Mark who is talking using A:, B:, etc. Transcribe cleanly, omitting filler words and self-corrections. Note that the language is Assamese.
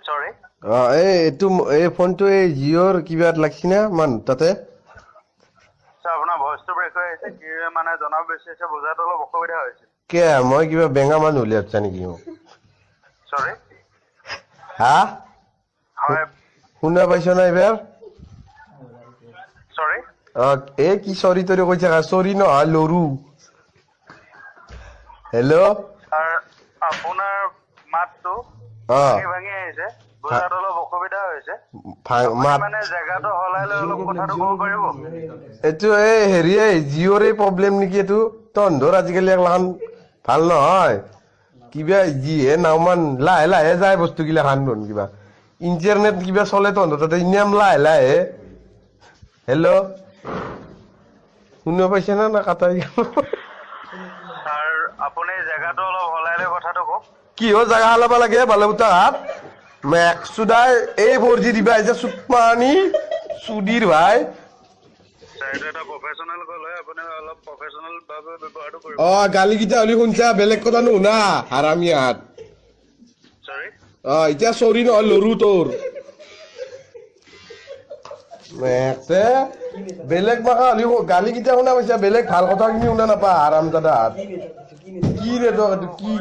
A: Sorry?
B: এই ফোনটো এই জিঅ'ৰ কিবা লাগছি না মান তাতে
A: Sir, আপোনাৰ ভইচটো ব্ৰেক হৈ আছে কি মানে জনাব বিচাৰিছে বুজাত অলপ অসুবিধা হৈছে
B: কে মই কিবা বেঙা মানুহ উলিয়াইছা নেকি মোক
A: Sorry?
B: হা
A: হয়
B: শুনা পাইছ না এইবাৰ
A: Sorry?
B: এই কি চৰি তৰি কৈছা চৰি নহয় লৰু হেল্ল'
A: Sir, আপোনাৰ মাতটো ভাঙি ভাঙি আহিছে বুজাত অলপ অসুবিধা হৈছে
B: মাত
A: মানে জেগাটো হলাই লৈ অলপ কথাটো ক'ব পাৰিব
B: এইটো এই হেৰি জিঅ'ৰে প্ৰব্লেম নেকি এইটো তহঁতৰ আজিকালি এখন ভাল নহয় কিবা যিহে নাওমান লাহে লাহে যায় বস্তুগিলা খান বন কিবা ইণ্টাৰনেট কিবা চলে তহঁতৰ তাতে ইনাম লাহে লাহে হেল্ল' শুনা পাইছে না কাটাই
A: Sir, আপুনি জেগাটো অলপ হলাই লৈ কথাটো কওক
B: কিহৰ জাগা হলাব লাগে বালুতা হাত মেক্সুদাই এই 4G দিবা আহিছে চুকমানি সুধীৰ ভাই
A: Sir, এইটো এটা প্ৰফেচনেল কল হয় আপুনি অলপ প্ৰফেচনেল ভাৱে ব্যৱহাৰটো কৰিব
B: গালি কিটা হলি শুনছা বেলেগ কথা নুশুনা হাৰামিয়াত
A: Sorry?
B: এতিয়া চৰি নহয় লৰু তোৰ মেক্সে বেলেগ ভাষা হলি গালি কিটা শুনা পাইছা বেলেগ ভাল কথা খিনি শুনা নাপা আৰাম দাদা কি ৰে তো কি